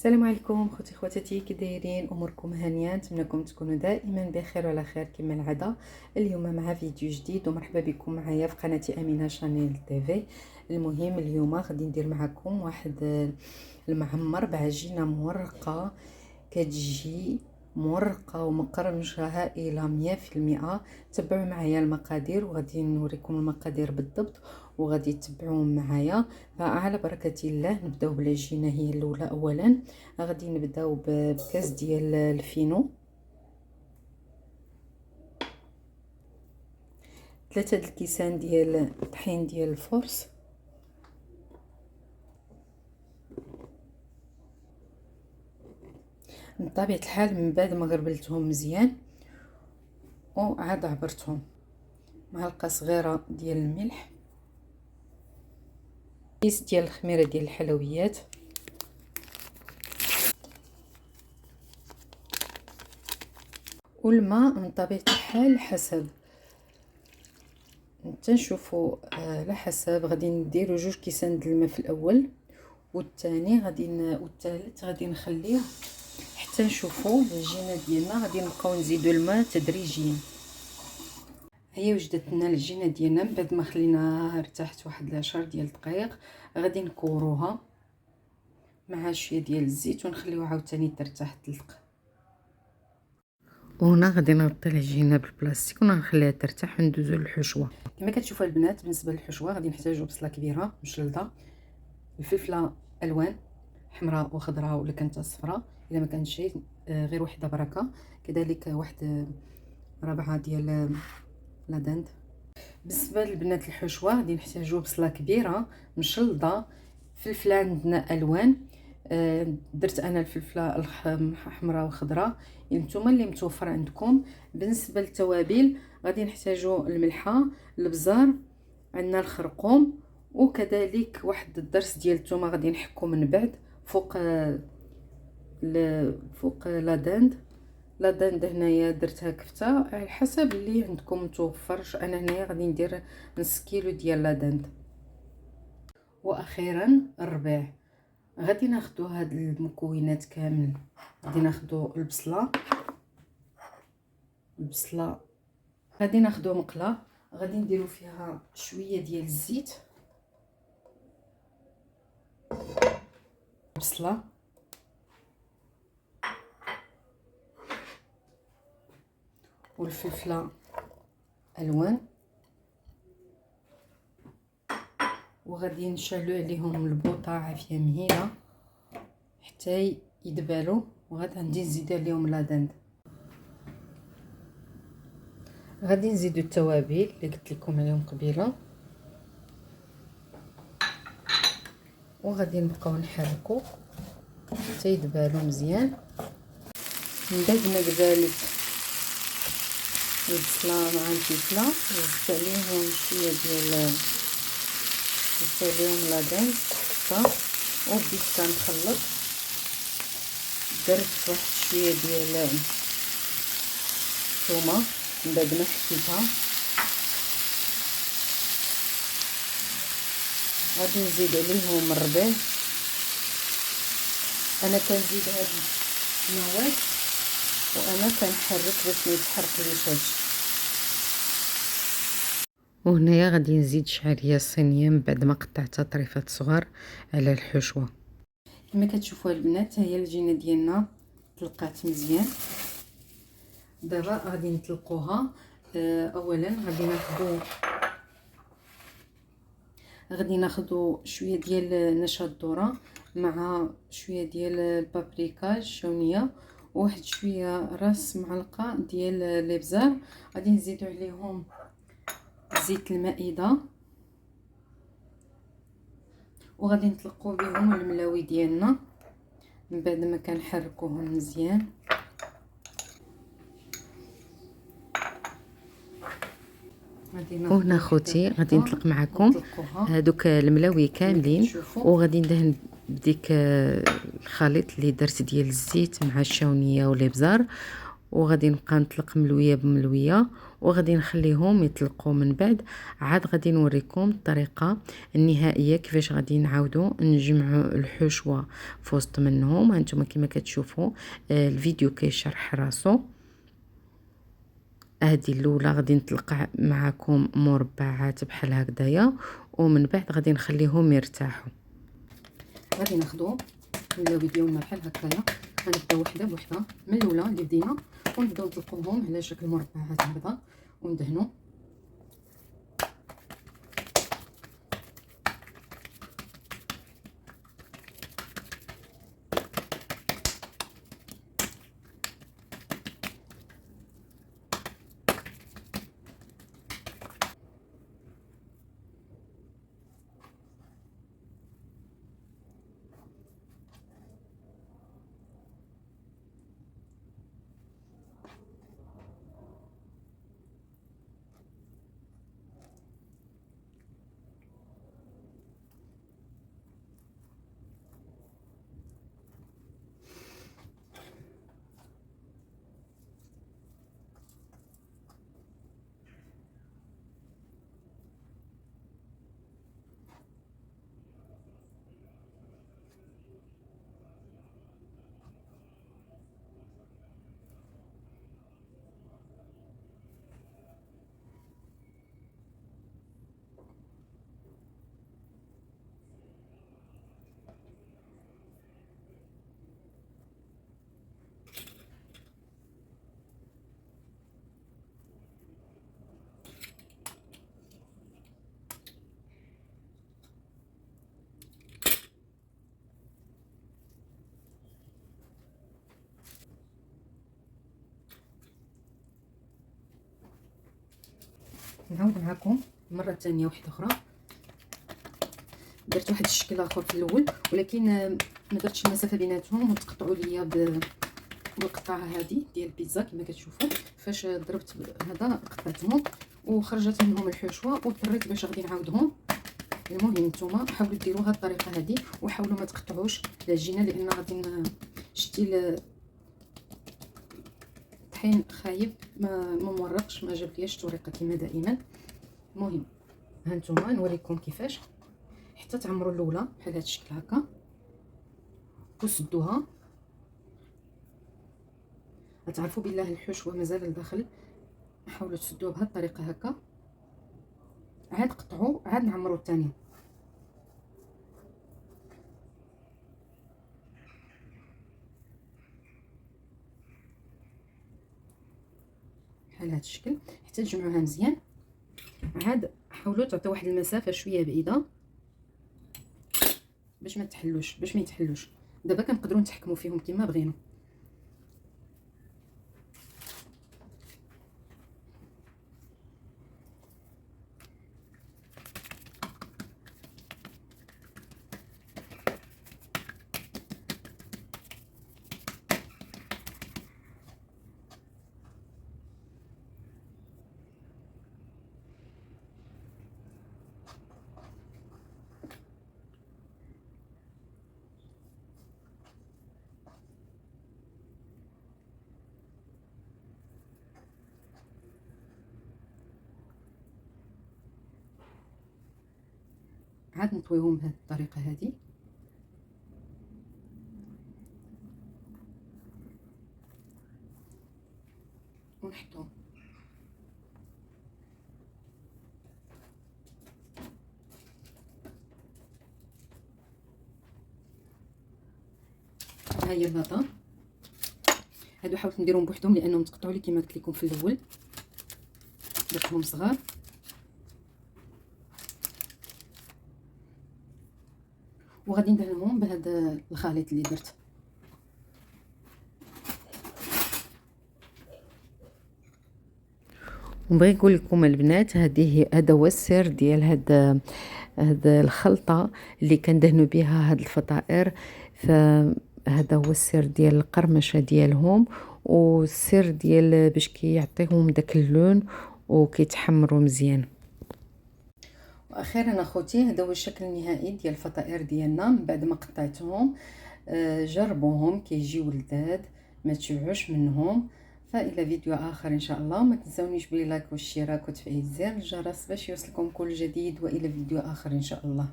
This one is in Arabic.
السلام عليكم خوتي خواتاتي، كي دايرين؟ اموركم هانيه؟ نتمنىكم تكونوا دائما بخير وعلى خير كما العاده. اليوم مع فيديو جديد ومرحبا بكم معايا في قناتي امينه شانيل تيفي. المهم اليوم غادي ندير معكم واحد المعمر بعجينه مورقه، كتجي مرقه ومقرمشه هائله 100%. تبعوا معايا المقادير وغادي نوريكم المقادير بالضبط وغادي تتبعوهم معايا. فعلى بركه الله نبداو بالعجينه هي الاولى. اولا غادي نبداو بكاس ديال الفينو، 3 الكيسان ديال الطحين ديال الفرص، بطبيعه الحال من بعد ما غربلتهم مزيان وعاد عبرتهم، معلقه صغيره ديال الملح، كيس ديال الخميره ديال الحلويات، والماء من طبيعه الحال حسب تنشوفوا على حسب. غادي نديروا 2 كيسان د الماء في الاول، والثاني والثالث غادي نخليه حتى نشوفوا العجينه ديالنا. غادي نبقاو نزيدوا الماء تدريجيا. هي وجدت لنا العجينه ديالنا بعد ما خليناها ارتاحت واحد 10 ديال الدقائق. غادي نكوروها مع شويه ديال الزيت ونخليوها عاوتاني ترتاح تلق. وهنا غادي نغطي العجينه بالبلاستيك ونخليها ترتاح وندوزو للحشوه. كما كتشوفوا البنات، بالنسبه للحشوه غادي نحتاجوا بصله كبيره مشلضه، الفلفله الوان حمراء وخضراء ولا كانت صفراء، الا ما كانش غير وحده بركه، كذلك واحد 4 ديال لادند. بالنسبه للبنات الحشوه غادي نحتاجوا بصله كبيره مشلضه، فلفله عندنا الوان، درت انا الفلفله الحمراء والخضراء، نتوما اللي متوفر عندكم. بالنسبه للتوابل غادي نحتاجوا الملحه، البزار، عندنا الخرقوم، وكذلك واحد الضرس ديال الثومه غادي نحكو من بعد فوق لادند هنايا درتها كفته على حسب اللي عندكم متوفرش. انا هنايا غادي ندير نص كيلو ديال لادند. واخيرا الربيع. غادي ناخذوا هاد المكونات كامل. غادي ناخذوا البصله غادي ناخذوا مقله، غادي نديروا فيها شويه ديال الزيت، بصله والفلفله الوان، وغادي نشعلوا عليهم البوطه عافيه مهيله حتى يدبلوا، وغادي نزيد عليهم لادند. غادي نزيدوا التوابل اللي قلت لكم عليهم قبيله، وغادي نبقاو نحركوا حتى يدبلوا مزيان. من بعد ما دبلت البصله مع الفلفله زدت عليهم شويه ديال لادند وبديت كنخلط. درت واحد شويه ديال الثومه من بعد ما حكيتها. غادي نزيد عليهم الربيع. انا كنزيد هاد المواد وانا كنحرك باش ما يتحرقليش هادشي. وهنايا غادي نزيد شعريه صينيه من بعد ما قطعتها طريفات صغار على الحشوه. كما كتشوفوا البنات، هي العجينه ديالنا طلقات مزيان. دابا غادي نطلقوها. اولا غادي ناخذوا شويه ديال نشا الذره مع شويه ديال البابريكا الشونيه وواحد شويه راس معلقه ديال الابزار. غادي نزيدوا عليهم زيت المائده وغادي نطلقوا بهم الملاوي ديالنا من بعد ما كنحركوهم مزيان. وهنا خوتي غادي نطلق معكم هذوك الملاوي كاملين، وغادي ندهن بديك الخليط اللي درت ديال الزيت مع الشاونيه والابزار، وغادي نبقى نطلق ملويه بملويه، وغادي نخليهم يطلقوا. من بعد عاد غادي نوريكم الطريقه النهائيه كيفاش غادي نعاودوا نجمعوا الحشوه في وسط منهم. هانتوما كما كتشوفوا الفيديو كيشرح راسو. هذه الاولى غادي نطلق معكم مربعات بحال هكذايا، ومن بعد غادي نخليهم يرتاحوا. غادي ناخذوا نلاوي ديالنا بحال هكايا، غنبداو وحده بوحده من الاولى اللي بدينا، ونبداو نطلقوهم على شكل مربعات هكذا وندهنوا. نعاود معكم المره الثانيه واحده اخرى. درت واحد الشكل اخر في الاول، ولكن ما درتش المسافه بيناتهم وتقطعوا ليا بالقطعه هذه ديال البيتزا. كما كتشوفوا فاش ضربت هذا قطعتهم وخرجت منهم الحشوه واضطريت باش غادي نعاودهم. المهم نتوما حاولوا ديروا هذه الطريقه هذه، وحاولوا ما تقطعوش العجينه، لان غادي شتي الطحين خايب ما مورقش، ما جابلياش الطريقه كما دائما. المهم هانتوما نوريكم كيفاش حتى تعمروا الاولى بحال هذا الشكل هكا وسدوها. غتعرفوا بالله الحشوه مازال لداخل، حاولوا تسدوها بهذه الطريقه هكا، عاد قطعوا عاد نعمروا الثانيه بحال هذا الشكل حتى تجمعوها مزيان. عاد حاولوا تعطيو واحد المسافه شويه بعيده باش ما يتحلوش. دابا كنقدروا نتحكموا فيهم كما بغينا. عاد نطويهم بهذه الطريقه هذه، ونحطهم ها هي الباطا. هادو حاولت نديرهم بوحدهم لانهم تقطعوا لي كما قلت لكم في الاول، درتهم صغار. وغادي ندهنهم بهذا الخليط اللي درت. ونبغي نقول لكم البنات هذا هو السر ديال هاد الخلطه اللي كندهنوا بها هاد الفطائر. فهذا هو السر ديال القرمشه ديالهم، والسر ديال باش كيعطيهم داك اللون وكيتحمروا مزيان. واخيرا اخوتي هذا هو الشكل النهائي ديال الفطائر ديالنا من بعد ما قطعتهم. جربوهم كيجيو لذاذ، ما تشبعوش منهم. فإلى فيديو آخر إن شاء الله. ما تنسونيش باللايك والاشتراك وتفعيل زر الجرس باش يوصلكم كل جديد، وإلى فيديو آخر إن شاء الله.